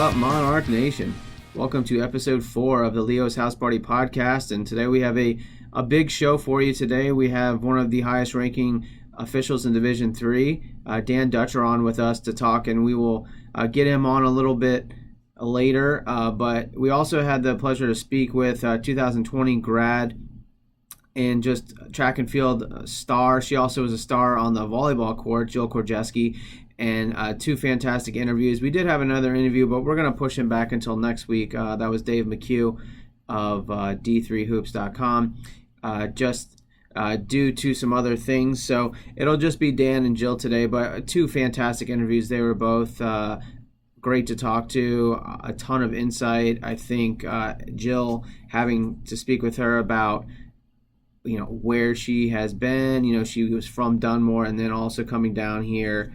up, Monarch Nation? Welcome to episode 4 of the Leo's House Party podcast, and today we have a big show for you. Today we have one of the highest ranking officials in Division III, Dan Dutcher, on with us to talk, and we will get him on a little bit later, but we also had the pleasure to speak with 2020 grad and just track and field star. She also was a star on the volleyball court, Jill Korgeski, and two fantastic interviews. We did have another interview, but we're going to push him back until next week. That was Dave McHugh of d3hoops.com, just due to some other things. So it'll just be Dan and Jill today, but two fantastic interviews. They were both great to talk to, a ton of insight. I think Jill, having to speak with her about where she has been. She was from Dunmore and then also coming down here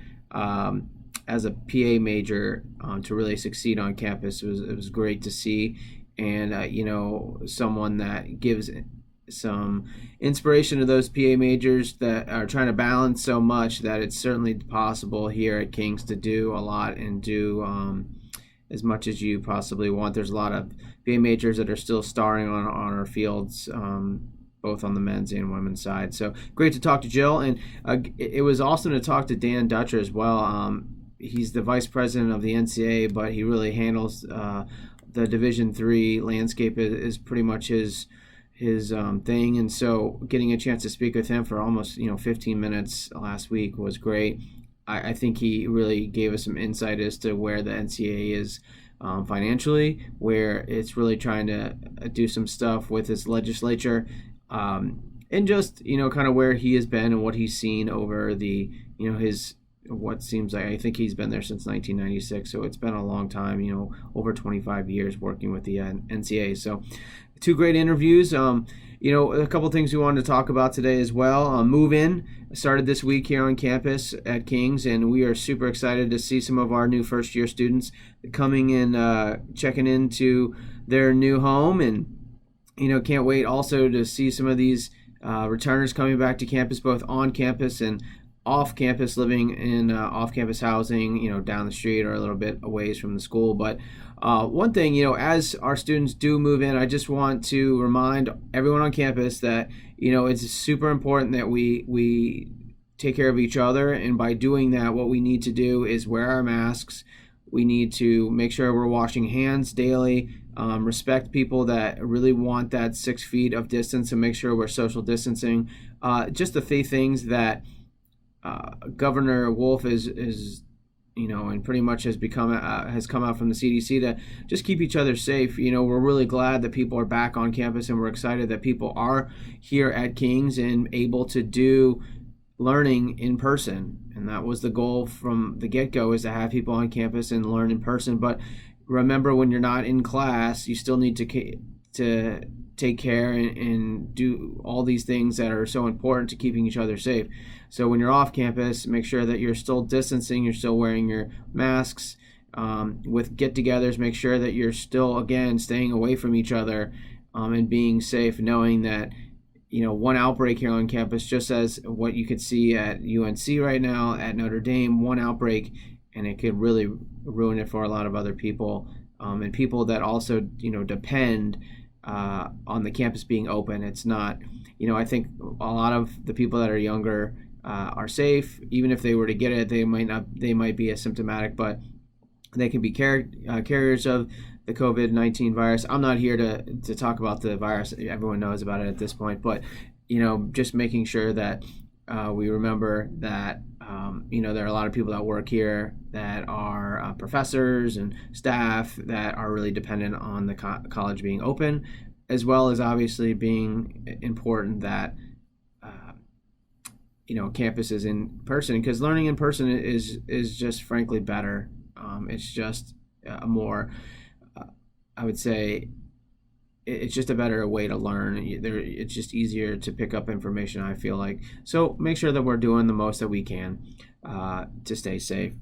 as a PA major to really succeed on campus. It was great to see, and someone that gives some inspiration to those PA majors that are trying to balance so much that it's certainly possible here at Kings to do a lot and do as much as you possibly want. There's a lot of PA majors that are still starring on our fields, both on the men's and women's side. So great to talk to Jill, and it was awesome to talk to Dan Dutcher as well. He's the vice president of the NCAA, but he really handles the Division III landscape is pretty much his thing, and so getting a chance to speak with him for almost 15 minutes last week was great. I think he really gave us some insight as to where the NCAA is financially, where it's really trying to do some stuff with its legislature, and just kind of where he has been and what he's seen over the his what seems like, I think he's been there since 1996, so it's been a long time, over 25 years working with the NCAA. So two great interviews. A couple things we wanted to talk about today as well. Move-in started this week here on campus at Kings, and we are super excited to see some of our new first-year students coming and checking into their new home, and can't wait also to see some of these returners coming back to campus, both on campus and off campus, living in off-campus housing, down the street or a little bit away from the school. But one thing, as our students do move in, I just want to remind everyone on campus that, it's super important that we take care of each other. And by doing that, what we need to do is wear our masks. We need to make sure we're washing hands daily, respect people that really want that 6 feet of distance, and make sure we're social distancing. Just the things that Governor Wolf is and pretty much has come out from the CDC to just keep each other safe. We're really glad that people are back on campus, and we're excited that people are here at Kings and able to do learning in person. And that was the goal from the get-go, is to have people on campus and learn in person. But remember, when you're not in class, you still need to take care and do all these things that are so important to keeping each other safe. So when you're off campus, make sure that you're still distancing, you're still wearing your masks. With get-togethers, make sure that you're still, again, staying away from each other and being safe, knowing that one outbreak here on campus, just as what you could see at UNC right now, at Notre Dame, one outbreak, and it could really ruin it for a lot of other people, and people that also depend on the campus being open. It's not, I think a lot of the people that are younger are safe. Even if they were to get it, they might be asymptomatic, but they can be carriers of the COVID-19 virus. I'm not here to talk about the virus. Everyone knows about it at this point, but just making sure that we remember that there are a lot of people that work here that are professors and staff that are really dependent on the college being open, as well as obviously being important that campus is in person, because learning in person is just frankly better. It's just a more, I would say, it's just a better way to learn. It's just easier to pick up information, I feel like. So make sure that we're doing the most that we can to stay safe.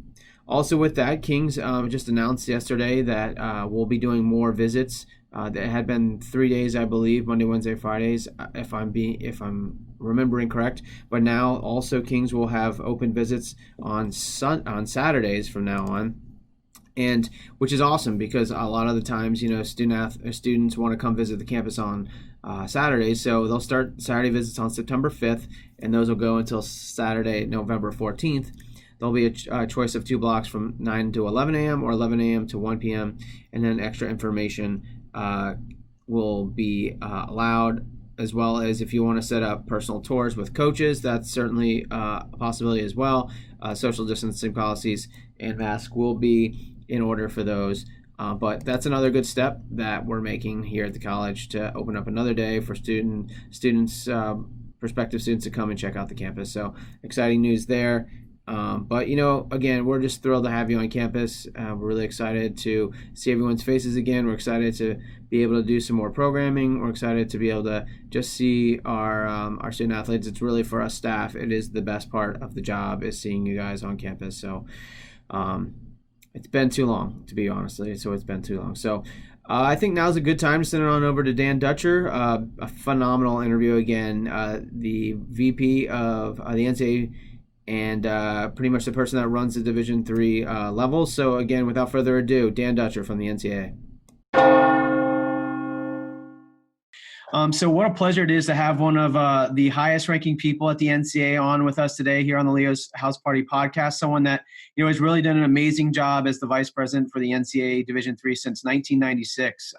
Also with that, Kings just announced yesterday that we'll be doing more visits. There had been 3 days, I believe, Monday, Wednesday, Fridays, if I'm remembering correct. But now also Kings will have open visits on Saturdays from now on. and which is awesome because a lot of the times, students want to come visit the campus on Saturdays, so they'll start Saturday visits on September 5th, and those will go until Saturday, November 14th. There'll be a choice of 2 blocks from 9 to 11 a.m. or 11 a.m. to 1 p.m., and then extra information will be allowed, as well as if you want to set up personal tours with coaches, that's certainly a possibility as well. Social distancing policies and masks will be in order for those. But that's another good step that we're making here at the college to open up another day for students, prospective students to come and check out the campus. So exciting news there. But, again, we're just thrilled to have you on campus. We're really excited to see everyone's faces again. We're excited to be able to do some more programming. We're excited to be able to just see our student athletes. It's really, for us staff, it is the best part of the job, is seeing you guys on campus. So it's been too long, to be honest. So it's been too long. So I think now's a good time to send it on over to Dan Dutcher. A phenomenal interview again. The VP of the NCAA and pretty much the person that runs the Division III level. So again, without further ado, Dan Dutcher from the NCAA. So what a pleasure it is to have one of the highest ranking people at the NCAA on with us today here on the Leo's House Party podcast. Someone that, has really done an amazing job as the vice president for the NCAA Division III since 1996.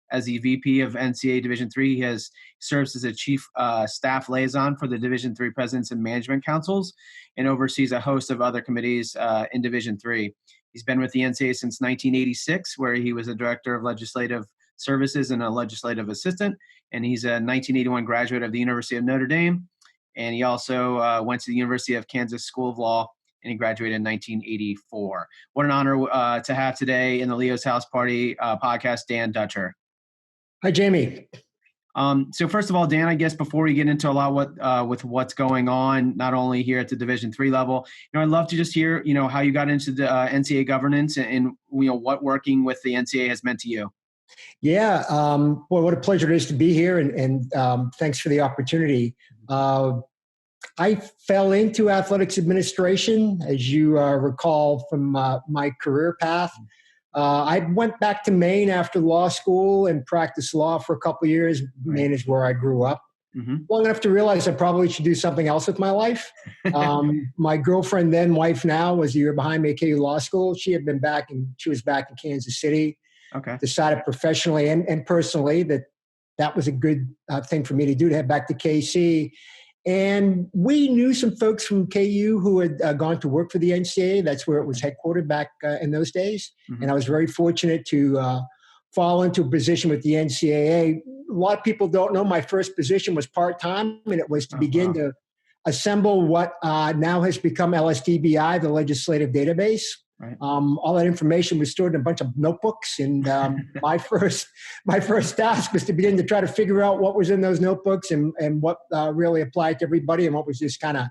As the VP of NCAA Division III, he has serves as a chief staff liaison for the Division III presidents and management councils, and oversees a host of other committees in Division III. He's been with the NCAA since 1986, where he was a director of legislative services and a legislative assistant. And he's a 1981 graduate of the University of Notre Dame. And he also went to the University of Kansas School of Law, and he graduated in 1984. What an honor to have today in the Leo's House Party podcast, Dan Dutcher. Hi, Jamie. So first of all, Dan, I guess before we get into a lot with what's going on, not only here at the Division III level, I'd love to just hear, how you got into the NCAA governance and what working with the NCAA has meant to you. Yeah, boy, what a pleasure it is to be here, and thanks for the opportunity. I fell into athletics administration, as you recall from my career path. I went back to Maine after law school and practiced law for a couple of years. Right. Maine is where I grew up. Mm-hmm. Long enough to realize I probably should do something else with my life. My girlfriend, then wife now, was a year behind me at KU Law School. She was back in Kansas City. Okay. Decided professionally and personally that was a good thing for me to do, to head back to KC. And we knew some folks from KU who had gone to work for the NCAA. That's where it was headquartered back in those days. Mm-hmm. And I was very fortunate to fall into a position with the NCAA. A lot of people don't know my first position was part-time, and it was to begin to assemble what now has become LSDBI, the legislative database. Right. All that information was stored in a bunch of notebooks, and my first task was to begin to try to figure out what was in those notebooks and what really applied to everybody and what was just kind of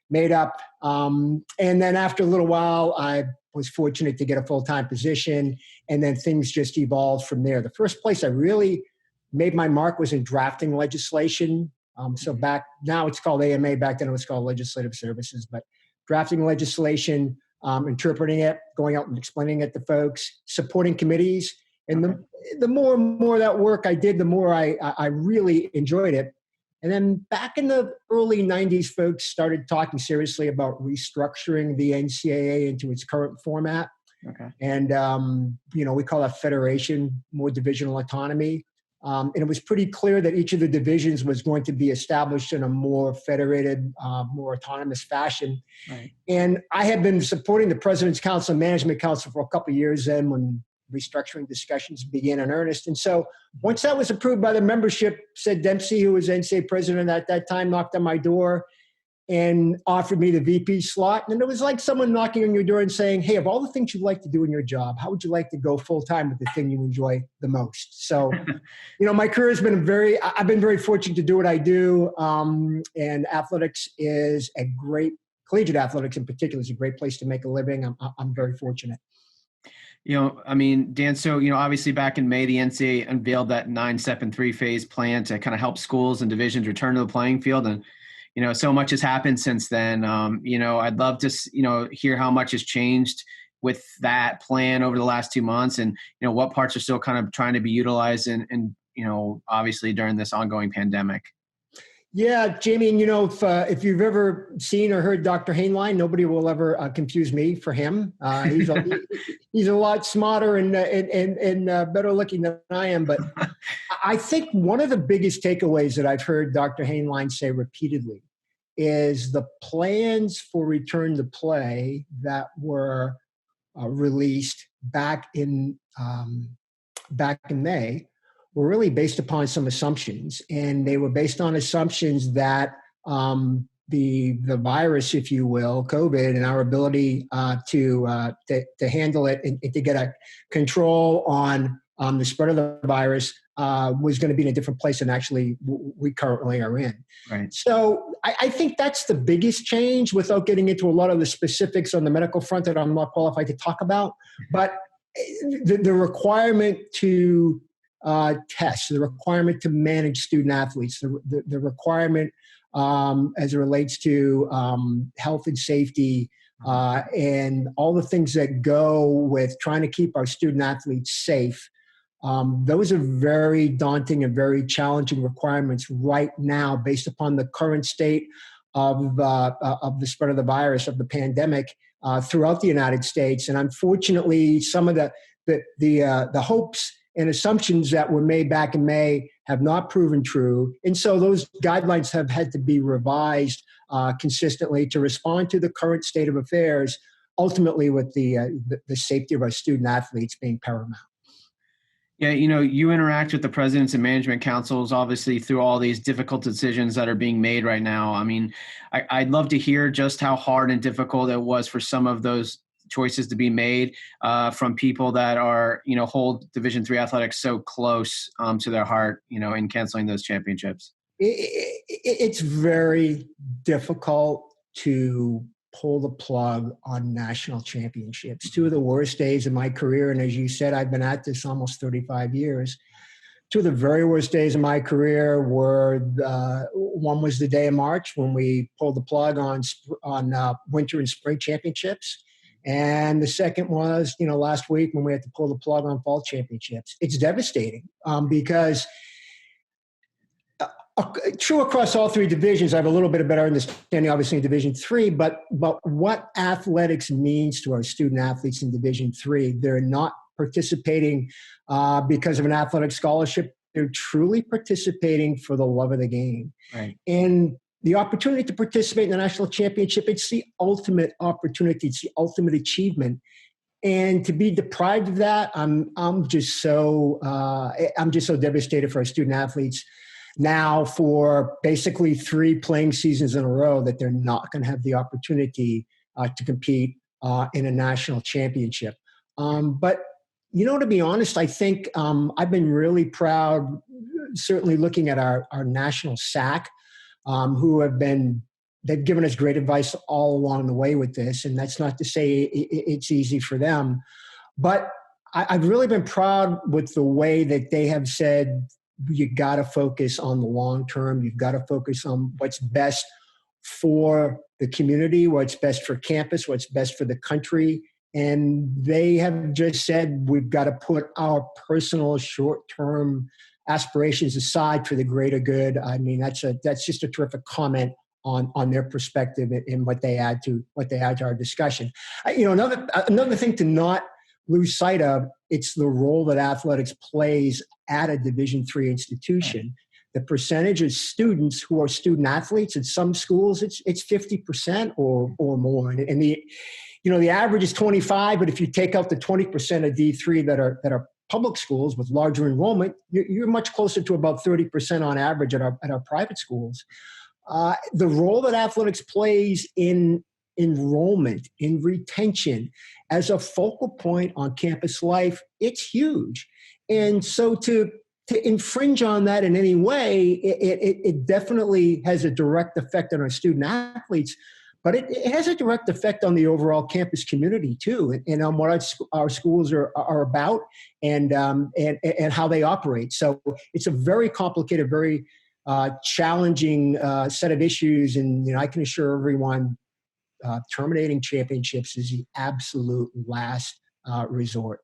made up. And then after a little while, I was fortunate to get a full-time position, and then things just evolved from there. The first place I really made my mark was in drafting legislation. So back now it's called AMA. Back then it was called Legislative Services, but drafting legislation. Interpreting it, going out and explaining it to folks, supporting committees. And the more and more that work I did, the more I really enjoyed it. And then back in the early 90s, folks started talking seriously about restructuring the NCAA into its current format. Okay. And, we call that federation, more divisional autonomy. And it was pretty clear that each of the divisions was going to be established in a more federated, more autonomous fashion. Right. And I had been supporting the President's Council and Management Council for a couple of years then when restructuring discussions began in earnest. And so once that was approved by the membership, Sid Dempsey, who was NCAA president at that time, knocked on my door and offered me the VP slot. And it was like someone knocking on your door and saying, hey, of all the things you'd like to do in your job, how would you like to go full-time with the thing you enjoy the most? So, my career has been I've been very fortunate to do what I do. And athletics is collegiate athletics in particular is a great place to make a living. I'm very fortunate. Dan, so, obviously back in May, the NCAA unveiled that 9-step and 3-phase plan to kind of help schools and divisions return to the playing field. And so much has happened since then. I'd love to, hear how much has changed, with that plan over the last 2 months, and what parts are still kind of trying to be utilized and obviously during this ongoing pandemic? Yeah, Jamie, and if you've ever seen or heard Dr. Hainline, nobody will ever confuse me for him. He's a lot smarter and better looking than I am. But I think one of the biggest takeaways that I've heard Dr. Hainline say repeatedly is the plans for return to play that were released back in May were really based upon some assumptions, and they were based on assumptions that the virus, if you will, COVID, and our ability to handle it and to get a control on the spread of the virus was going to be in a different place than actually we currently are in. Right. So I think that's the biggest change, without getting into a lot of the specifics on the medical front that I'm not qualified to talk about. But the requirement to test, the requirement to manage student athletes, the requirement as it relates to health and safety, and all the things that go with trying to keep our student athletes safe. Those are very daunting and very challenging requirements right now, based upon the current state of the spread of the virus, of the pandemic throughout the United States. And unfortunately, some of the hopes and assumptions that were made back in May have not proven true. And so those guidelines have had to be revised consistently to respond to the current state of affairs, ultimately with the safety of our student athletes being paramount. Yeah, you interact with the presidents and management councils, obviously, through all these difficult decisions that are being made right now. I mean, I'd love to hear just how hard and difficult it was for some of those choices to be made from people that are, hold Division III athletics so close to their heart, in canceling those championships. It's very difficult to pull the plug on national championships. Two of the worst days of my career, and as you said, I've been at this almost 35 years. Two of the very worst days of my career were one was the day of March when we pulled the plug on winter and spring championships. And the second was, last week when we had to pull the plug on fall championships. It's devastating because true across all three divisions. I have a little bit of better understanding, obviously, in Division III, but what athletics means to our student athletes in Division III, they're not participating because of an athletic scholarship. They're truly participating for the love of the game. Right. And the opportunity to participate in the national championship, it's the ultimate opportunity. It's the ultimate achievement. And to be deprived of that, I'm just so devastated for our student athletes now for basically 3 playing seasons in a row that they're not going to have the opportunity to compete in a national championship. But, to be honest, I think I've been really proud, certainly looking at our national SAC, they've given us great advice all along the way with this. And that's not to say it's easy for them. But I've really been proud with the way that they have said, you got to focus on the long term. You've got to focus on what's best for the community, what's best for campus, what's best for the country. And they have just said, we've got to put our personal short-term aspirations aside for the greater good. I mean, that's just a terrific comment on their perspective and what they add to our discussion. Another thing to not lose sight of, it's the role that athletics plays at a Division III institution. The percentage of students who are student athletes at some schools, it's 50% or more. And the average is 25, but if you take out the 20% of D3 that are public schools with larger enrollment, you're much closer to about 30% on average at our private schools. The role that athletics plays in enrollment, in retention, as a focal point on campus life, it's huge. And so to infringe on that in any way, it definitely has a direct effect on our student athletes, but it has a direct effect on the overall campus community too, and on what our schools are about and how they operate. So it's a very complicated, very challenging set of issues, and I can assure everyone terminating championships is the absolute last resort.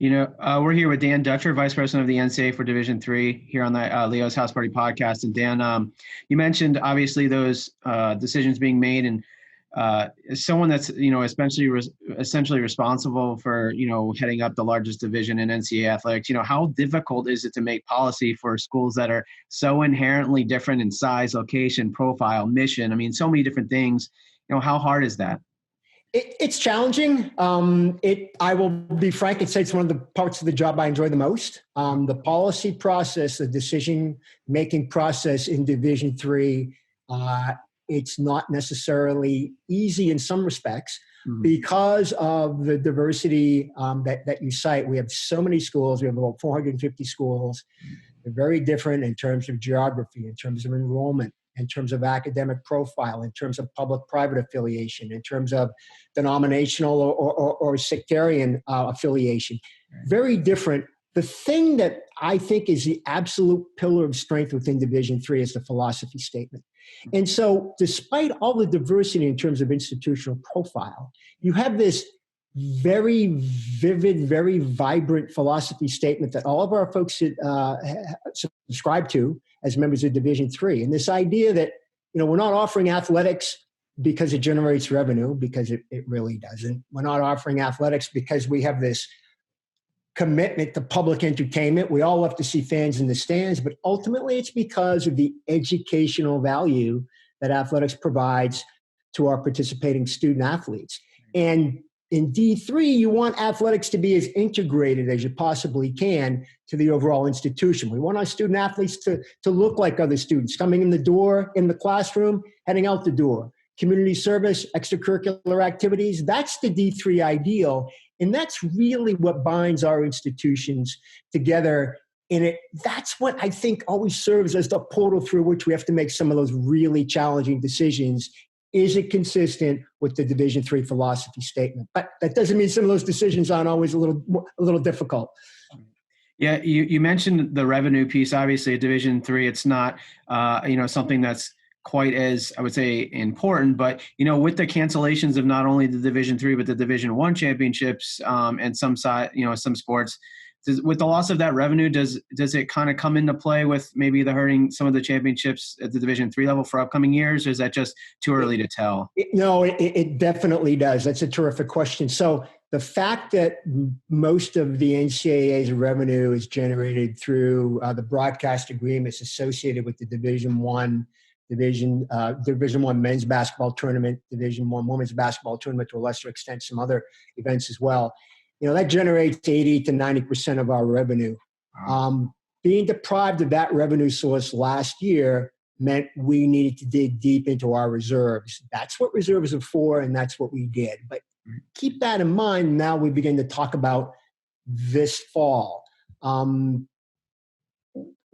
We're here with Dan Dutcher, Vice President of the NCAA for Division III here on the Leo's House Party podcast. And Dan, you mentioned obviously those decisions being made, and as someone that's essentially responsible for heading up the largest division in NCAA athletics, how difficult is it to make policy for schools that are so inherently different in size, location, profile, mission? I mean, so many different things. How hard is that? It's challenging. I will be frank and say it's one of the parts of the job I enjoy the most. The policy process, the decision-making process in Division III, it's not necessarily easy in some respects because of the diversity that you cite. We have so many schools. We have about 450 schools. They're very different in terms of geography, in terms of enrollment, in terms of academic profile, in terms of public-private affiliation, in terms of denominational or sectarian affiliation. Very different. The thing that I think is the absolute pillar of strength within Division III is the philosophy statement. And so despite all the diversity in terms of institutional profile, you have this very vivid, very vibrant philosophy statement that all of our folks subscribe to as members of Division III. And this idea that, we're not offering athletics because it generates revenue, because it really doesn't. We're not offering athletics because we have this commitment to public entertainment. We all love to see fans in the stands, but ultimately it's because of the educational value that athletics provides to our participating student athletes. And in D3, you want athletics to be as integrated as you possibly can to the overall institution. We want our student athletes to look like other students, coming in the door in the classroom, heading out the door. Community service, extracurricular activities, that's the D3 ideal. And that's really what binds our institutions together. And that's what I think always serves as the portal through which we have to make some of those really challenging decisions. Is it consistent with the Division III philosophy statement? But that doesn't mean some of those decisions aren't always a little difficult. Yeah, you mentioned the revenue piece. Obviously, at Division III, it's not something that's quite as, I would say, important. But with the cancellations of not only the Division III but the Division I championships and some sports. With the loss of that revenue, does it kind of come into play with maybe the hurting some of the championships at the Division III level for upcoming years, or is that just too early to tell? No, it definitely does. That's a terrific question. So the fact that most of the NCAA's revenue is generated through the broadcast agreements associated with the Division I men's basketball tournament, Division I women's basketball tournament, to a lesser extent, some other events as well. That generates 80 to 90% of our revenue. Being deprived of that revenue source last year meant we needed to dig deep into our reserves. That's what reserves are for, and that's what we did. But keep that in mind now we begin to talk about this fall.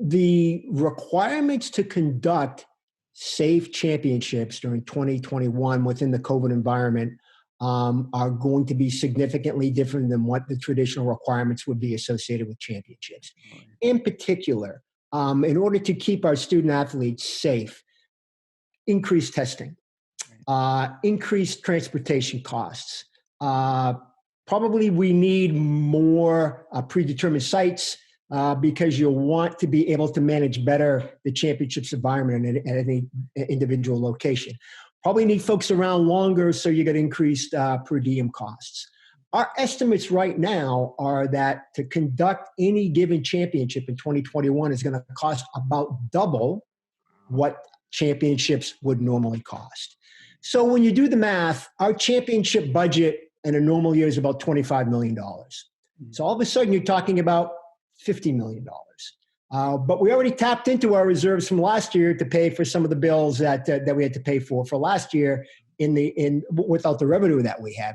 The requirements to conduct safe championships during 2021 within the COVID environment are going to be significantly different than what the traditional requirements would be associated with championships. In particular, in order to keep our student athletes safe, increased testing, increased transportation costs. Probably we need more predetermined sites because you'll want to be able to manage better the championships environment at any individual location. Probably need folks around longer, so you get increased per diem costs. Our estimates right now are that to conduct any given championship in 2021 is going to cost about double what championships would normally cost. So when you do the math, our championship budget in a normal year is about $25 million. So all of a sudden you're talking about $50 million. But we already tapped into our reserves from last year to pay for some of the bills that we had to pay for last year without the revenue that we had.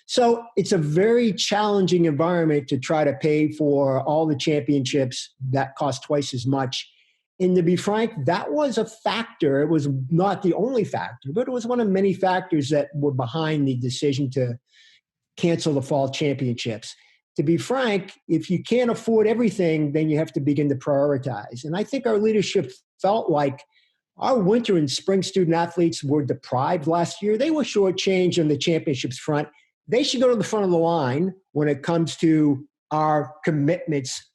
So it's a very challenging environment to try to pay for all the championships that cost twice as much. And to be frank, that was a factor. It was not the only factor, but it was one of many factors that were behind the decision to cancel the fall championships. To be frank, if you can't afford everything, then you have to begin to prioritize. And I think our leadership felt like our winter and spring student athletes were deprived last year. They were shortchanged on the championships front. They should go to the front of the line when it comes to our commitments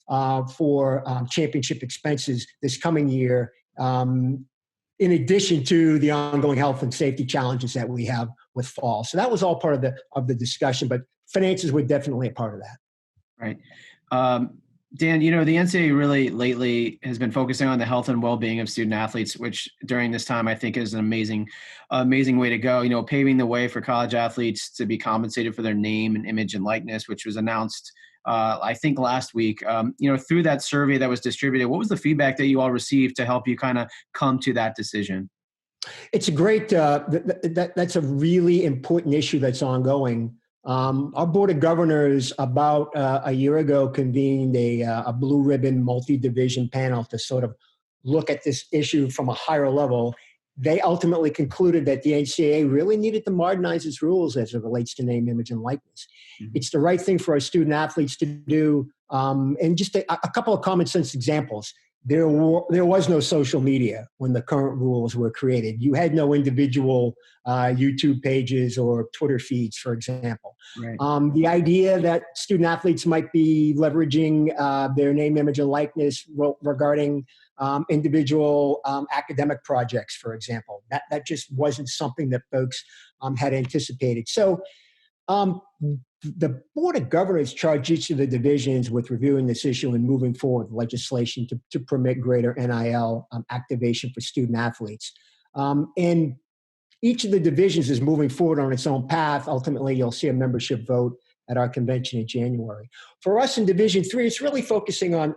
for championship expenses this coming year, in addition to the ongoing health and safety challenges that we have with fall. So that was all part of the discussion, but finances were definitely a part of that. Right. Dan, the NCAA really lately has been focusing on the health and well-being of student athletes, which during this time I think is an amazing way to go. Paving the way for college athletes to be compensated for their name and image and likeness, which was announced, I think last week. Through that survey that was distributed, what was the feedback that you all received to help you kind of come to that decision? It's a great. That's a really important issue that's ongoing. Our Board of Governors about a year ago convened a blue ribbon multi-division panel to sort of look at this issue from a higher level. They ultimately concluded that the NCAA really needed to modernize its rules as it relates to name, image, and likeness. Mm-hmm. It's the right thing for our student athletes to do. And just a couple of common sense examples. There was no social media when the current rules were created. You had no individual YouTube pages or Twitter feeds, for example. Right. The idea that student athletes might be leveraging their name, image, and likeness regarding individual academic projects, for example, that just wasn't something that folks had anticipated. So the Board of Governors charged each of the divisions with reviewing this issue and moving forward with legislation to permit greater NIL activation for student athletes. And each of the divisions is moving forward on its own path. Ultimately, you'll see a membership vote at our convention in January. For us in Division 3, it's really focusing on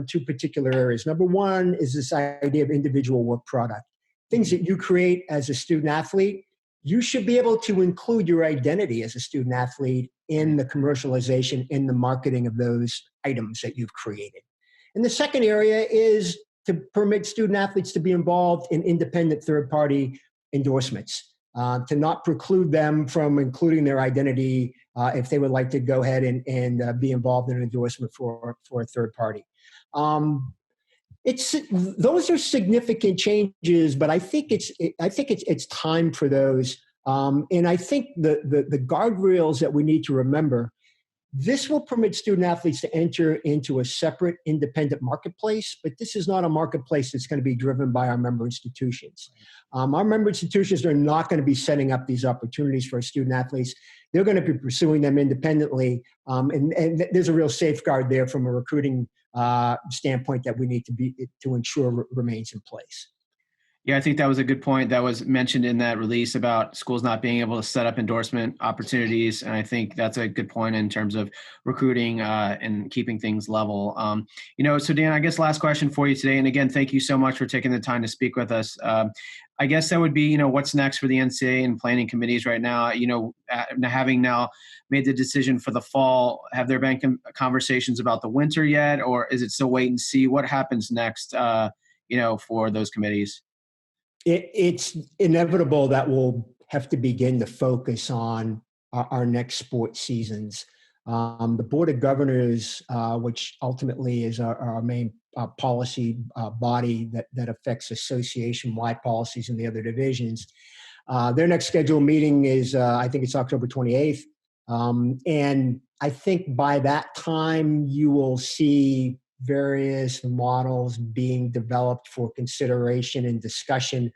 two particular areas. Number one is this idea of individual work product. Things that you create as a student athlete, you should be able to include your identity as a student athlete in the commercialization, in the marketing of those items that you've created. And the second area is to permit student athletes to be involved in independent third-party endorsements, to not preclude them from including their identity if they would like to go ahead and be involved in an endorsement for a third party. Those are significant changes, but I think it's time for those. And I think the guardrails that we need to remember, this will permit student athletes to enter into a separate independent marketplace, but this is not a marketplace that's going to be driven by our member institutions. Our member institutions are not going to be setting up these opportunities for our student athletes. They're going to be pursuing them independently. And there's a real safeguard there from a recruiting standpoint that we need to ensure remains in place. Yeah, I think that was a good point that was mentioned in that release about schools not being able to set up endorsement opportunities. And I think that's a good point in terms of recruiting and keeping things level. So Dan, I guess last question for you today. And again, thank you so much for taking the time to speak with us. I guess that would be, what's next for the NCAA and planning committees right now? Having now made the decision for the fall, have there been conversations about the winter yet, or is it still wait and see what happens next, for those committees? It's inevitable that we'll have to begin to focus on our next sports seasons. The Board of Governors, which ultimately is our main policy body that affects association-wide policies in the other divisions, their next scheduled meeting is, I think it's October 28th. And I think by that time, you will see various models being developed for consideration and discussion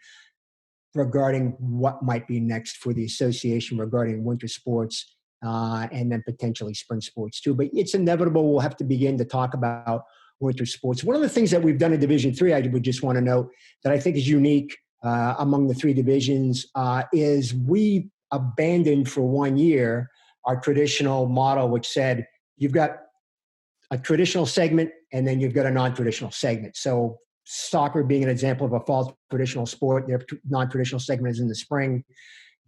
regarding what might be next for the association regarding winter sports and then potentially spring sports too. But it's inevitable we'll have to begin to talk about winter sports. One of the things that we've done in Division 3, I would just want to note that I think is unique among the three divisions is we abandoned for 1 year our traditional model, which said you've got a traditional segment, and then you've got a non-traditional segment. So soccer being an example of a fall traditional sport, their non-traditional segment is in the spring.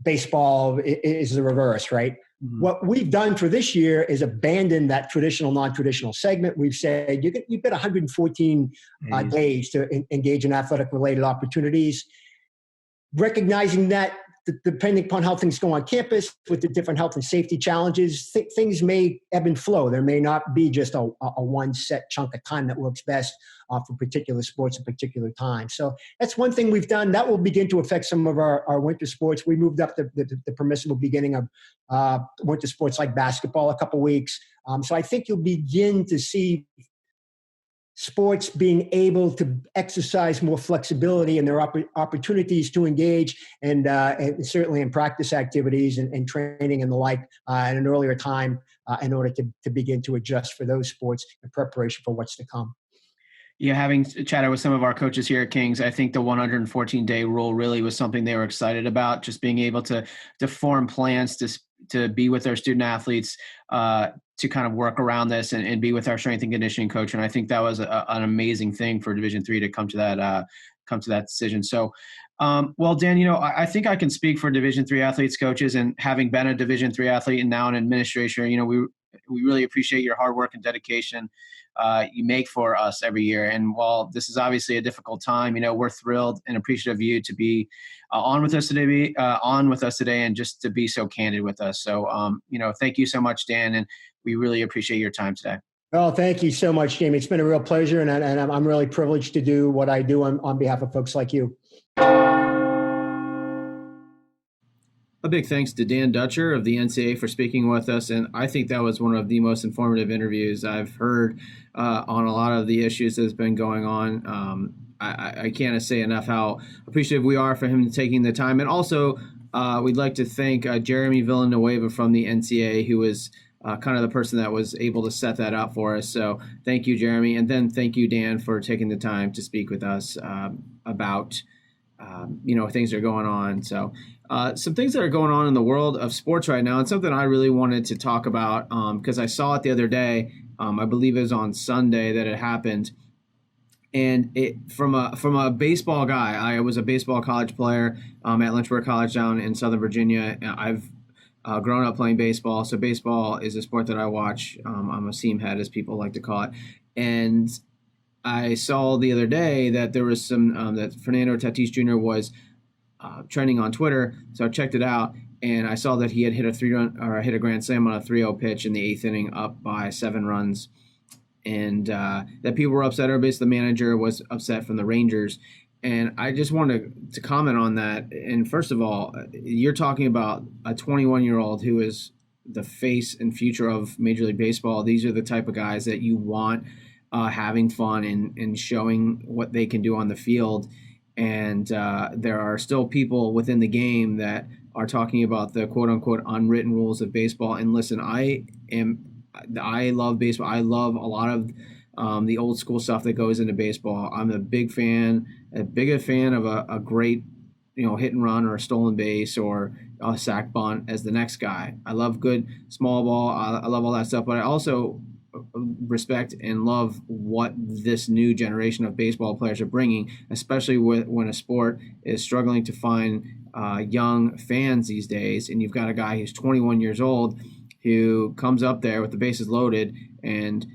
Baseball is the reverse, right? Mm-hmm. What we've done for this year is abandon that traditional, non-traditional segment. We've said you've got 114 days to engage in athletic-related opportunities, recognizing that depending upon how things go on campus with the different health and safety challenges, things may ebb and flow. There may not be just a one set chunk of time that works best for particular sports at particular times. So that's one thing we've done. That will begin to affect some of our winter sports. We moved up the permissible beginning of winter sports like basketball a couple weeks. So I think you'll begin to see sports being able to exercise more flexibility in their opportunities to engage and certainly in practice activities and training and the like at an earlier time in order to begin to adjust for those sports in preparation for what's to come. Yeah, having chatted with some of our coaches here at Kings, I think the 114-day rule really was something they were excited about, just being able to form plans to be with their student athletes, to kind of work around this and be with our strength and conditioning coach. And I think that was an amazing thing for Division III to come to that decision. So, well, Dan, I think I can speak for Division III athletes, coaches, and having been a Division III athlete and now an administrator, we really appreciate your hard work and dedication you make for us every year. And while this is obviously a difficult time, we're thrilled and appreciative of you to be on with us today and just to be so candid with us. So, thank you so much, Dan, and we really appreciate your time today. Oh, thank you so much, Jamie. It's been a real pleasure, and I'm really privileged to do what I do on behalf of folks like you. A big thanks to Dan Dutcher of the NCAA for speaking with us, and I think that was one of the most informative interviews I've heard on a lot of the issues that's been going on. I can't say enough how appreciative we are for him taking the time, and also we'd like to thank Jeremy Villanueva from the NCAA, who was kind of the person that was able to set that up for us. So thank you, Jeremy, and then thank you, Dan, for taking the time to speak with us about things that are going on. So some things that are going on in the world of sports right now, and something I really wanted to talk about because I saw it the other day. I believe it was on Sunday that it happened. And it from a baseball guy. I was a baseball college player at Lynchburg College down in Southern Virginia. I've grown up playing baseball, so baseball is a sport that I watch. I'm a seam head, as people like to call it. And I saw the other day that there was some that Fernando Tatis Jr. was trending on Twitter, so I checked it out, and I saw that he had hit a grand slam on a 3-0 pitch in the 8th inning, up by 7 runs, and that people were upset. Everybody, the manager was upset from the Rangers, and I just wanted to comment on that. And first of all, you're talking about a 21-year-old who is the face and future of Major League Baseball. These are the type of guys that you want having fun and showing what they can do on the field. And there are still people within the game that are talking about the quote-unquote unwritten rules of baseball. And listen, I love baseball. I love a lot of the old school stuff that goes into baseball. I'm a bigger fan of a great, hit and run or a stolen base or a sac bunt as the next guy. I love good small ball. I love all that stuff, but I also respect and love what this new generation of baseball players are bringing, especially when a sport is struggling to find young fans these days. And you've got a guy who's 21 years old who comes up there with the bases loaded and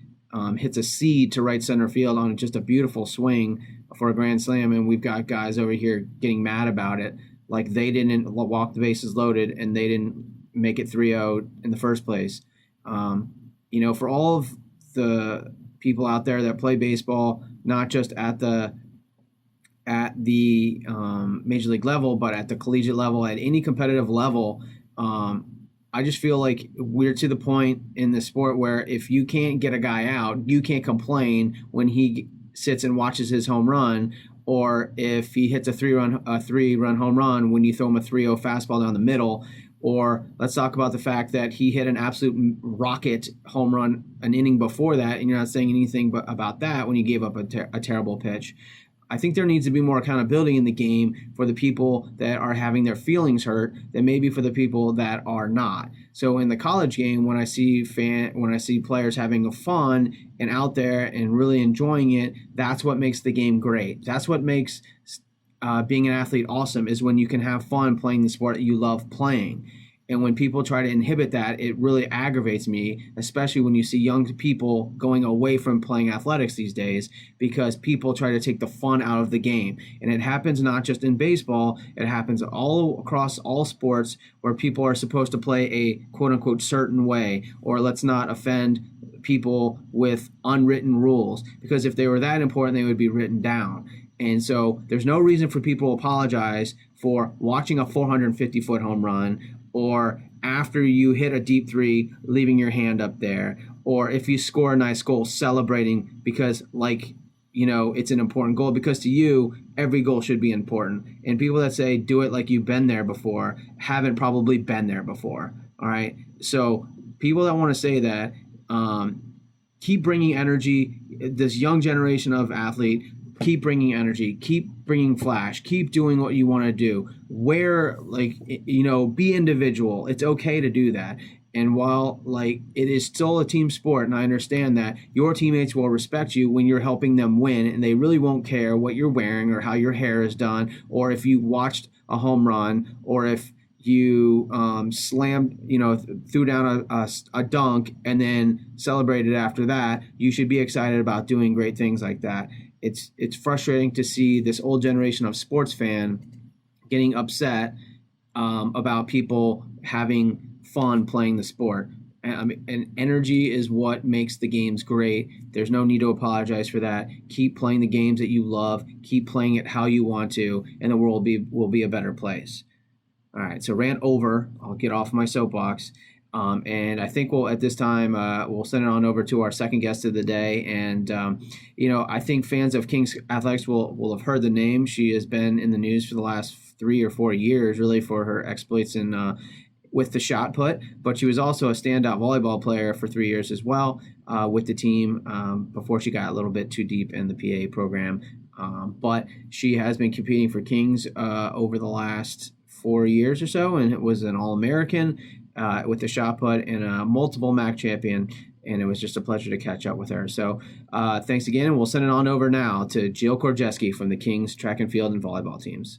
hits a seed to right center field on just a beautiful swing for a grand slam. And we've got guys over here getting mad about it, like they didn't walk the bases loaded and they didn't make it 3-0 in the first place. For all of the people out there that play baseball, not just at the major league level, but at the collegiate level, at any competitive level, I just feel like we're to the point in the sport where if you can't get a guy out, you can't complain when he sits and watches his home run, or if he hits a three-run home run when you throw him a 3-0 fastball down the middle. Or let's talk about the fact that he hit an absolute rocket home run an inning before that, and you're not saying anything about that when you gave up a terrible pitch. I think there needs to be more accountability in the game for the people that are having their feelings hurt than maybe for the people that are not. So in the college game, when I see players having fun and out there and really enjoying it, that's what makes the game great. That's what makes being an athlete awesome, is when you can have fun playing the sport that you love playing. And when people try to inhibit that, it really aggravates me, especially when you see young people going away from playing athletics these days because people try to take the fun out of the game. And it happens not just in baseball, it happens all across all sports where people are supposed to play a quote unquote certain way, or let's not offend people with unwritten rules, because if they were that important, they would be written down. And so there's no reason for people to apologize for watching a 450-foot home run, or after you hit a deep three, leaving your hand up there, or if you score a nice goal, celebrating because, like, it's an important goal, because to you, every goal should be important. And people that say do it like you've been there before haven't probably been there before. All right. So people that want to say that, keep bringing energy. This young generation of athlete, keep bringing energy, keep bringing flash, keep doing what you want to do. Be individual. It's okay to do that. And while it is still a team sport, and I understand that, your teammates will respect you when you're helping them win, and they really won't care what you're wearing or how your hair is done, or if you watched a home run, or if you threw down a dunk and then celebrated after that. You should be excited about doing great things like that. It's frustrating to see this old generation of sports fan getting upset about people having fun playing the sport. And energy is what makes the games great. There's no need to apologize for that. Keep playing the games that you love. Keep playing it how you want to, and the world will be a better place. All right, so rant over. I'll get off my soapbox. And I think at this time, we'll send it on over to our second guest of the day. And, I think fans of Kings Athletics will have heard the name. She has been in the news for the last 3 or 4 years, really, for her exploits with the shot put. But she was also a standout volleyball player for 3 years as well with the team before she got a little bit too deep in the PA program. But she has been competing for Kings over the last 4 years or so, and it was an All-American with the shot put and a multiple MAC champion, and it was just a pleasure to catch up with her. So thanks again, and we'll send it on over now to Jill Korgeski from the Kings track and field and volleyball teams.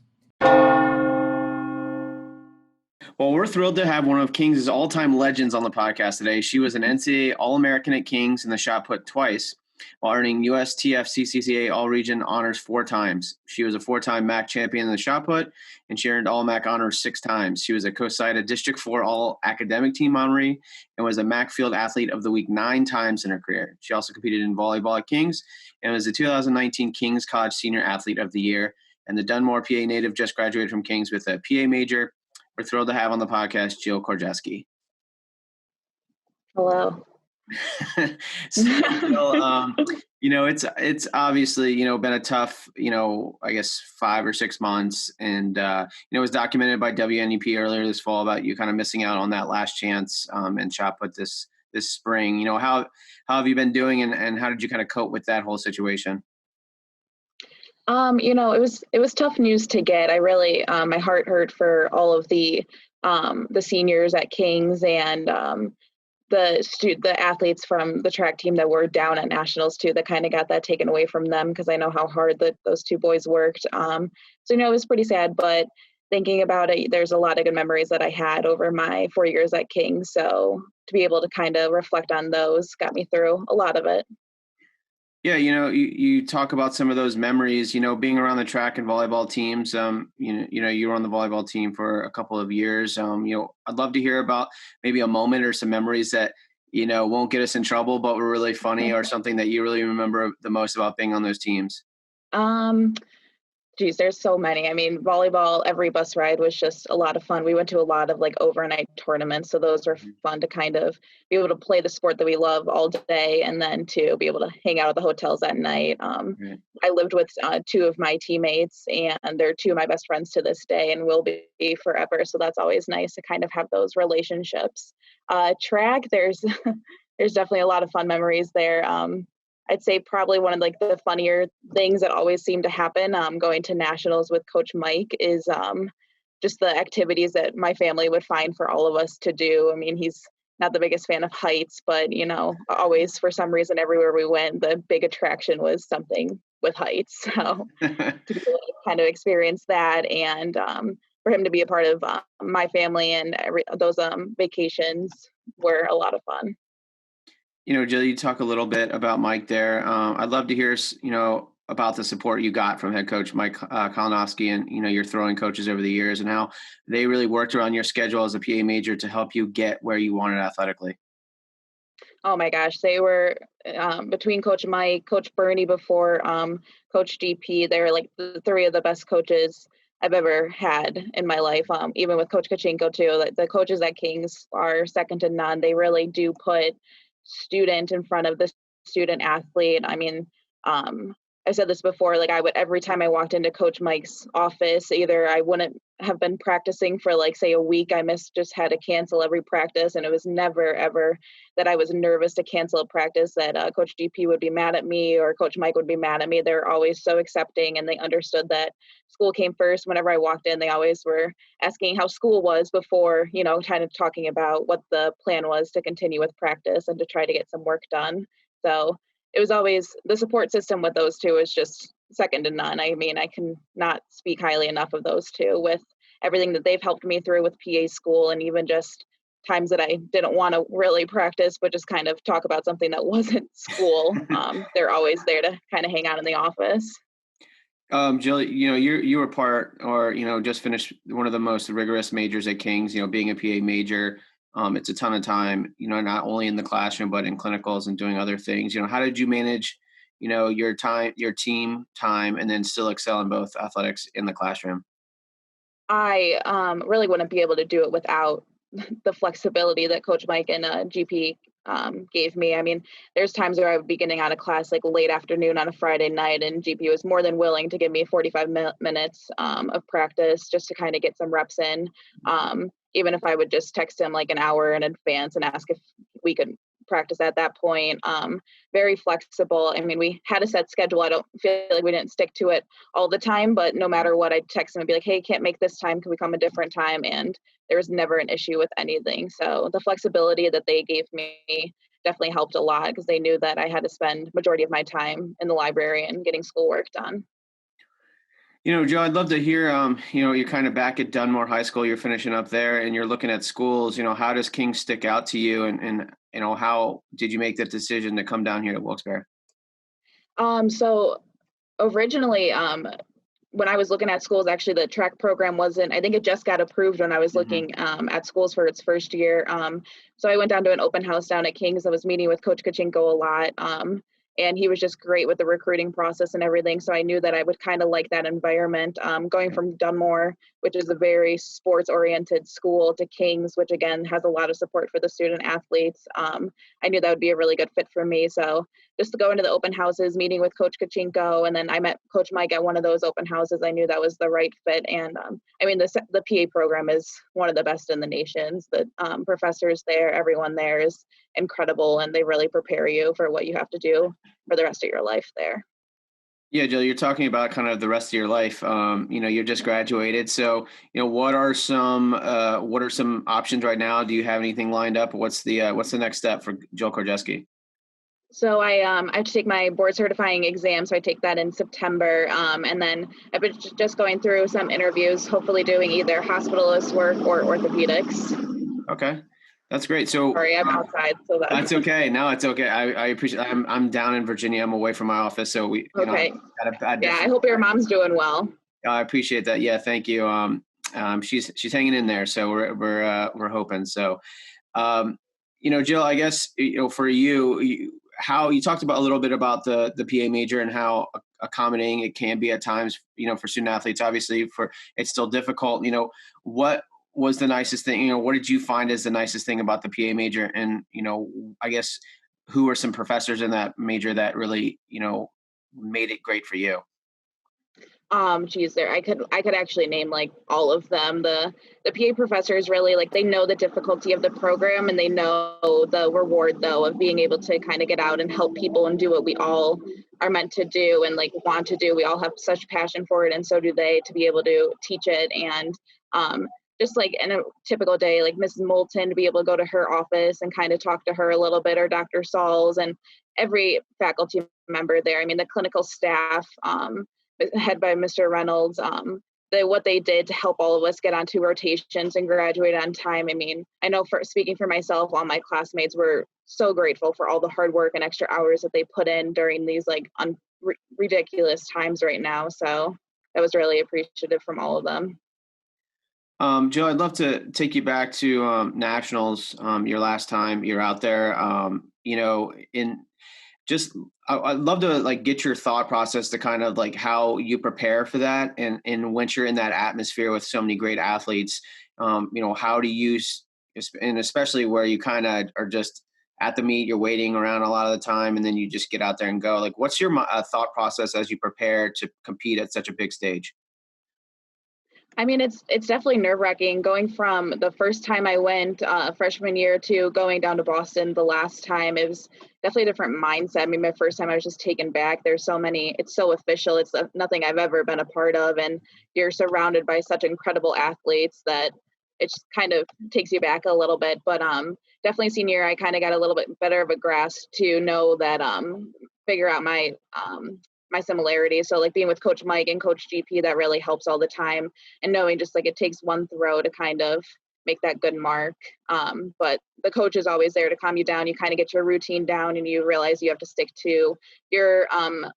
Well, we're thrilled to have one of Kings' all-time legends on the podcast today. She was an NCAA All-American at Kings in the shot put twice, while earning USTF CCCA All-Region honors 4 times. She was a 4-time MAC champion in the shot put, and she earned All-MAC honors 6 times. She was a COSIDA District 4 All-Academic Team honoree and was a MAC Field Athlete of the Week 9 times in her career. She also competed in volleyball at Kings and was the 2019 Kings College Senior Athlete of the Year. And the Dunmore, PA native just graduated from Kings with a PA major. We're thrilled to have on the podcast Jill Korgeski. Hello. So, it's obviously, been a tough, I guess 5 or 6 months. And, it was documented by WNEP earlier this fall about you kind of missing out on that last chance and shot put this spring. How have you been doing, and how did you kind of cope with that whole situation? It was tough news to get. I really, my heart hurt for all of the seniors at Kings and the athletes from the track team that were down at nationals too, that kind of got that taken away from them, because I know how hard those 2 boys worked. So it was pretty sad, but thinking about it, there's a lot of good memories that I had over my 4 years at Kings. So to be able to kind of reflect on those got me through a lot of it. Yeah, you talk about some of those memories, being around the track and volleyball teams. You were on the volleyball team for a couple of years. I'd love to hear about maybe a moment or some memories that, won't get us in trouble, but were really funny, or something that you really remember the most about being on those teams. Geez, there's so many. I mean, volleyball, every bus ride was just a lot of fun. We went to a lot of overnight tournaments. So those were fun to kind of be able to play the sport that we love all day, and then to be able to hang out at the hotels at night. I lived with 2 of my teammates, and they're 2 of my best friends to this day and will be forever. So that's always nice to kind of have those relationships. Track, there's definitely a lot of fun memories there. I'd say probably one of the funnier things that always seem to happen going to nationals with Coach Mike is just the activities that my family would find for all of us to do. I mean, he's not the biggest fan of heights, but always, for some reason, everywhere we went, the big attraction was something with heights. So to be able to kind of experience that, and for him to be a part of my family, and those vacations were a lot of fun. Jill, you talk a little bit about Mike there. I'd love to hear, about the support you got from head coach Mike Kalinowski and, your throwing coaches over the years, and how they really worked around your schedule as a PA major to help you get where you wanted athletically. Oh my gosh, they were between Coach Mike, Coach Bernie before Coach GP. They were like the three of the best coaches I've ever had in my life. Even with Coach Kachenko too. Like the coaches at Kings are second to none. They really do put student in front of the student athlete. I mean, I said this before, like every time I walked into Coach Mike's office, either I wouldn't have been practicing for like, say, a week. I just had to cancel every practice. And it was never, ever that I was nervous to cancel a practice, that Coach GP would be mad at me or Coach Mike would be mad at me. They're always so accepting, and they understood that school came first. Whenever I walked in, they always were asking how school was before, kind of talking about what the plan was to continue with practice and to try to get some work done. So it was always, the support system with those two is just second to none. I mean, I can not speak highly enough of those two with everything that they've helped me through with PA school, and even just times that I didn't want to really practice, but just kind of talk about something that wasn't school. They're always there to kind of hang out in the office. Jill, you were part, or just finished one of the most rigorous majors at Kings. Being a PA major, it's a ton of time. Not only in the classroom but in clinicals and doing other things. How did you manage, your time, your team time, and then still excel in both athletics in the classroom? I really wouldn't be able to do it without the flexibility that Coach Mike and GP gave me. I mean, there's times where I would be getting out of class like late afternoon on a Friday night, and GP was more than willing to give me 45 minutes of practice just to kind of get some reps in. Even if I would just text him like an hour in advance and ask if we could practice at that point. Very flexible. I mean, we had a set schedule. I don't feel like we didn't stick to it all the time, but no matter what, I'd text him and be like, hey, can't make this time. Can we come a different time? And there was never an issue with anything. So the flexibility that they gave me definitely helped a lot, because they knew that I had to spend majority of my time in the library and getting schoolwork done. Joe, I'd love to hear, you're kind of back at Dunmore High School, you're finishing up there and you're looking at schools. How does King stick out to you? And how did you make that decision to come down here to Wilkes-Barre? So originally, when I was looking at schools, actually the track program wasn't, I think it just got approved when I was looking at schools for its first year. So I went down to an open house down at Kings. I was meeting with Coach Kachenko a lot. And he was just great with the recruiting process and everything. So I knew that I would kind of like that environment. Going from Dunmore, which is a very sports-oriented school, to Kings, which again has a lot of support for the student athletes, I knew that would be a really good fit for me. So just to go into the open houses, meeting with Coach Kachenko, and then I met Coach Mike at one of those open houses. I knew that was the right fit. And I mean, the PA program is one of the best in the nation. The professors there, everyone there is incredible, and they really prepare you for what you have to do for the rest of your life there. Yeah, Jill, you're talking about kind of the rest of your life. You just graduated. So, what are some options right now? Do you have anything lined up? What's the next step for Jill Korgeski? So I have to take my board certifying exam. So I take that in September. And then I've been just going through some interviews, hopefully doing either hospitalist work or orthopedics. Okay. That's great. So sorry, I'm outside. So that's okay. No, it's okay. I appreciate. I'm down in Virginia. I'm away from my office, so we. Okay. I hope your mom's doing well. I appreciate that. Yeah, thank you. She's hanging in there, so we're hoping. So, Jill, I guess for you, how you talked about a little bit about the PA major and how accommodating it can be at times. For student athletes, obviously, it's still difficult. What was the nicest thing? What did you find as the nicest thing about the PA major? And, I guess, who are some professors in that major that really, made it great for you? I could actually name like all of them. The PA professors really, like, they know the difficulty of the program, and they know the reward though of being able to kind of get out and help people and do what we all are meant to do and like want to do. We all have such passion for it, and so do they, to be able to teach it. And just like in a typical day, like Mrs. Moulton, to be able to go to her office and kind of talk to her a little bit, or Dr. Sauls, and every faculty member there. I mean, the clinical staff, head by Mr. Reynolds, what they did to help all of us get onto rotations and graduate on time. I mean, I know for speaking for myself, all my classmates were so grateful for all the hard work and extra hours that they put in during these like ridiculous times right now. So that was really appreciative from all of them. Joe, I'd love to take you back to nationals, your last time you're out there. In just I'd love to like get your thought process to kind of like how you prepare for that, and once you're in that atmosphere with so many great athletes, how do you, and especially where you kind of are just at the meet, you're waiting around a lot of the time, and then you just get out there and go. Like, what's your thought process as you prepare to compete at such a big stage? I mean, it's definitely nerve-wracking going from the first time I went freshman year to going down to Boston the last time. It was definitely a different mindset. I mean, my first time I was just taken back. There's so many, it's so official. It's nothing I've ever been a part of. And you're surrounded by such incredible athletes that it just kind of takes you back a little bit. But definitely senior year, I kind of got a little bit better of a grasp to know that, figure out my similarities. So like being with Coach Mike and Coach GP, that really helps all the time. And knowing just like it takes one throw to kind of make that good mark. But the coach is always there to calm you down. You kind of get your routine down and you realize you have to stick to your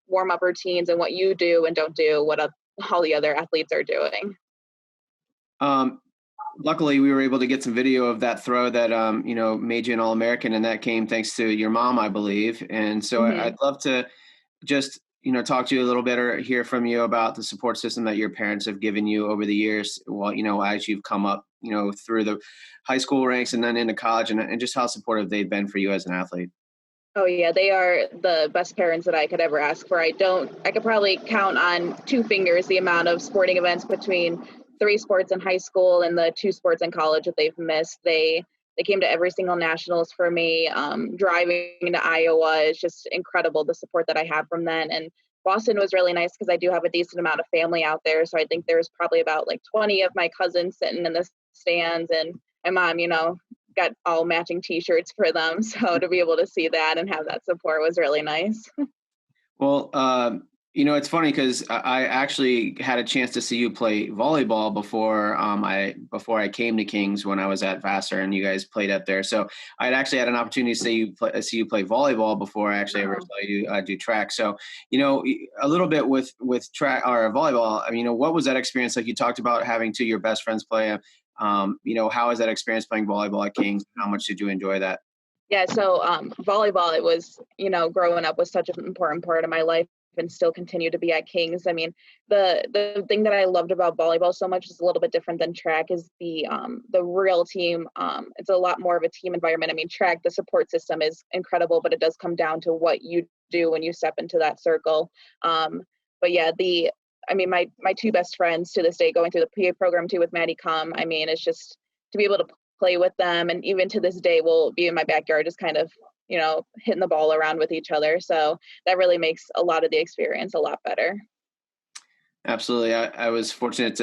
warm-up routines and what you do and don't do, what all the other athletes are doing. Luckily, we were able to get some video of that throw that, made you an All-American, and that came thanks to your mom, I believe. And so I'd love to just talk to you a little bit or hear from you about the support system that your parents have given you over the years. Well, as you've come up, through the high school ranks and then into college, and just how supportive they've been for you as an athlete. Oh yeah, they are the best parents that I could ever ask for. I could probably count on two fingers the amount of sporting events between 3 sports in high school and the 2 sports in college that they've missed. They came to every single nationals for me. Driving to Iowa is just incredible, the support that I have from them. And Boston was really nice because I do have a decent amount of family out there. So I think there's probably about like 20 of my cousins sitting in the stands, and my mom, got all matching t-shirts for them. So to be able to see that and have that support was really nice. Well, it's funny because I actually had a chance to see you play volleyball before I came to Kings when I was at Vassar, and you guys played up there. So I'd actually had an opportunity to see you play volleyball before I actually ever saw you do track. So a little bit with track or volleyball. I mean, what was that experience like? You talked about having 2 of your best friends play. How was that experience playing volleyball at Kings? How much did you enjoy that? Yeah, so volleyball, it was, growing up was such an important part of my life and still continue to be at Kings. I mean, the thing that I loved about volleyball so much is a little bit different than track is the real team. It's a lot more of a team environment. I mean, track, the support system is incredible, but it does come down to what you do when you step into that circle. But yeah, my 2 best friends to this day going through the PA program too with Maddie Cum. I mean, it's just to be able to play with them, and even to this day we'll be in my backyard just kind of hitting the ball around with each other. So that really makes a lot of the experience a lot better. Absolutely. I was fortunate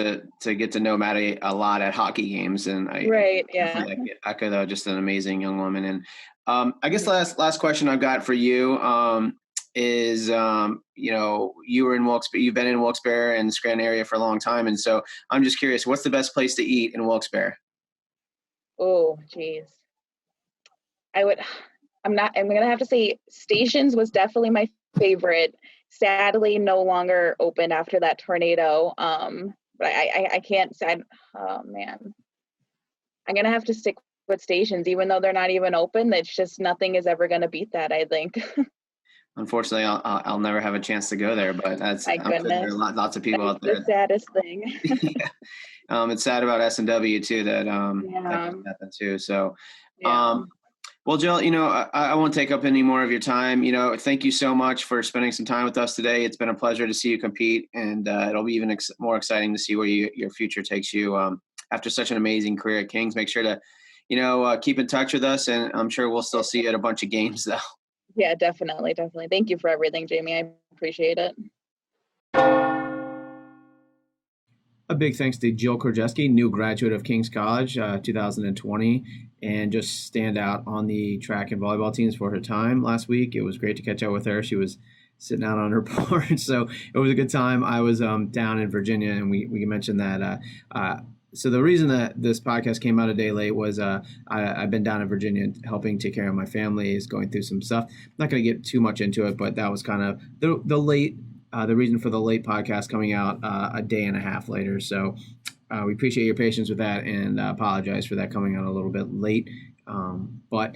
to get to know Maddie a lot at hockey games, and Aka, just an amazing young woman. And I guess last question I've got for you is you were in Wilkes-Barre, you've been in Wilkes-Barre and the Scranton area for a long time, and so I'm just curious, what's the best place to eat in Wilkes-Barre? Oh, geez. I'm going to have to say Stations was definitely my favorite. Sadly, no longer open after that tornado. But I can't say, oh man. I'm going to have to stick with Stations, even though they're not even open. It's just nothing is ever going to beat that, I think. Unfortunately, I'll never have a chance to go there, but that's my goodness. There are lots of people out there. The saddest thing. Yeah. It's sad about S&W too that happened too. So, yeah. Well, Jill, I won't take up any more of your time. Thank you so much for spending some time with us today. It's been a pleasure to see you compete, and it'll be even more exciting to see where your future takes you after such an amazing career at Kings. Make sure to, keep in touch with us, and I'm sure we'll still see you at a bunch of games, though. Yeah, definitely. Thank you for everything, Jamie. I appreciate it. A big thanks to Jill Korgeski, new graduate of Kings College, 2020, and just stand out on the track and volleyball teams for her time last week. It was great to catch up with her. She was sitting out on her porch. So it was a good time. I was down in Virginia, and we mentioned that. So the reason that this podcast came out a day late was I've been down in Virginia helping take care of my family, is going through some stuff. I'm not going to get too much into it, but that was kind of the reason for the late podcast coming out a day and a half later. So we appreciate your patience with that, and apologize for that coming out a little bit late. But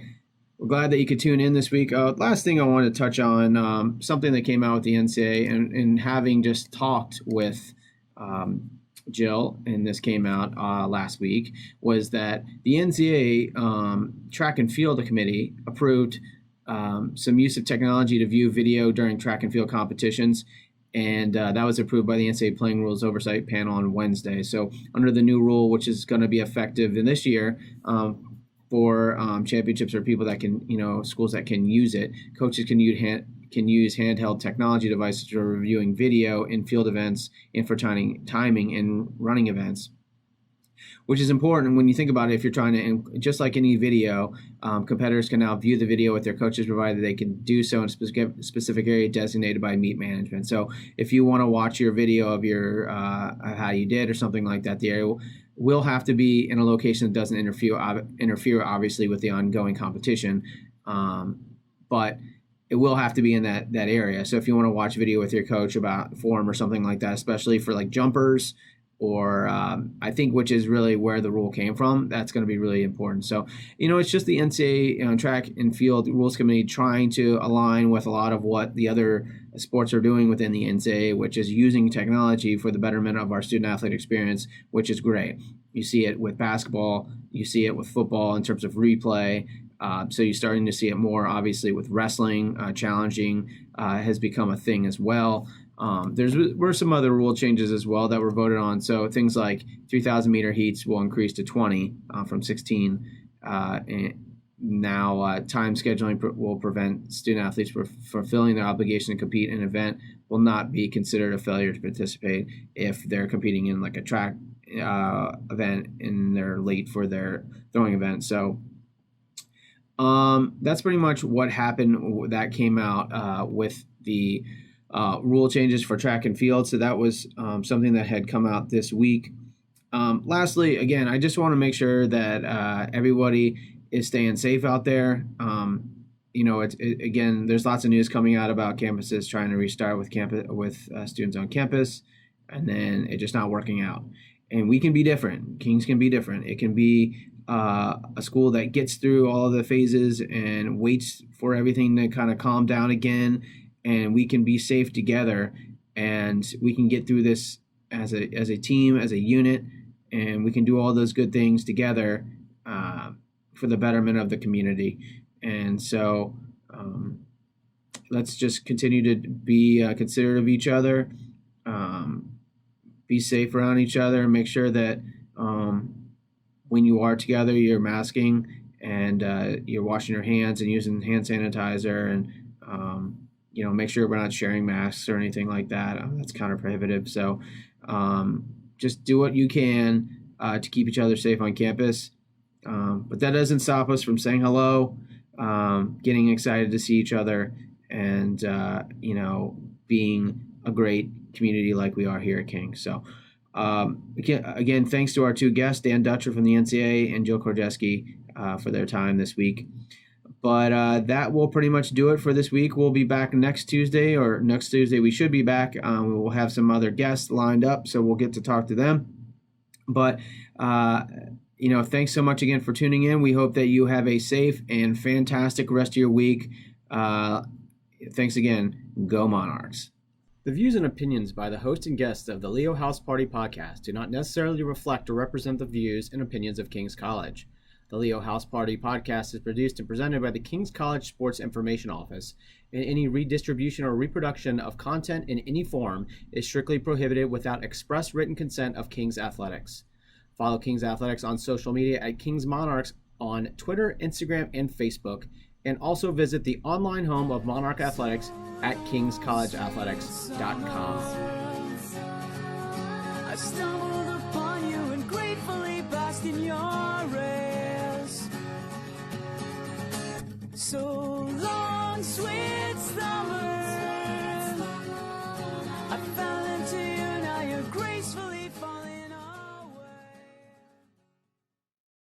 we're glad that you could tune in this week. Last thing I want to touch on, something that came out with the NCAA, and having just talked with Jill, and this came out last week, was that the NCAA track and field committee approved some use of technology to view video during track and field competitions. And that was approved by the NCAA Playing Rules Oversight Panel on Wednesday. So under the new rule, which is going to be effective in this year for championships or people that can, schools that can use it, coaches can use handheld technology devices for reviewing video in field events and for timing and running events, which is important when you think about it. If you're trying to, just like any video, competitors can now view the video with their coaches, provided they can do so in a specific area designated by meet management. So if you want to watch your video of your how you did or something like that, the area will have to be in a location that doesn't interfere obviously with the ongoing competition, but it will have to be in that area. So if you want to watch video with your coach about form or something like that, especially for like jumpers, or I think, which is really where the rule came from, that's going to be really important. So, it's just the NCAA track and field rules committee trying to align with a lot of what the other sports are doing within the NCAA, which is using technology for the betterment of our student athlete experience, which is great. You see it with basketball, you see it with football in terms of replay. So you're starting to see it more, obviously, with wrestling. Challenging has become a thing as well. Were some other rule changes as well that were voted on. So things like 3,000 meter heats will increase to 20 from 16. And now time scheduling will prevent student athletes from fulfilling their obligation to compete in an event will not be considered a failure to participate if they're competing in like a track event and they're late for their throwing event. So that's pretty much what happened. That came out with the rule changes for track and field. So that was something that had come out this week. Lastly, again, I just want to make sure that everybody is staying safe out there. Again, there's lots of news coming out about campuses trying to restart with students on campus, and then it just not working out. And we can be different. Kings can be different. It can be a school that gets through all of the phases and waits for everything to kind of calm down again, and we can be safe together, and we can get through this as a team, as a unit, and we can do all those good things together for the betterment of the community. And so let's just continue to be considerate of each other, be safe around each other, and make sure that when you are together, you're masking and you're washing your hands and using hand sanitizer, and make sure we're not sharing masks or anything like that. That's counterprohibitive. So just do what you can to keep each other safe on campus. But that doesn't stop us from saying hello, getting excited to see each other, and being a great community like we are here at King. So again, thanks to our two guests, Dan Dutcher from the NCAA and Jill Korgeski, for their time this week. But that will pretty much do it for this week. We'll be back next Tuesday we should be back. We will have some other guests lined up, so we'll get to talk to them. But thanks so much again for tuning in. We hope that you have a safe and fantastic rest of your week. Thanks again. Go Monarchs. The views and opinions by the host and guests of the Leo House Party podcast do not necessarily reflect or represent the views and opinions of King's College. The Leo House Party podcast is produced and presented by the King's College Sports Information Office, and any redistribution or reproduction of content in any form is strictly prohibited without express written consent of King's Athletics. Follow King's Athletics on social media at King's Monarchs on Twitter, Instagram, and Facebook, and also visit the online home of Monarch Athletics at kingscollegeathletics.com. I stumbled upon you and gratefully basked in your rays. So long, sweet summer. I fell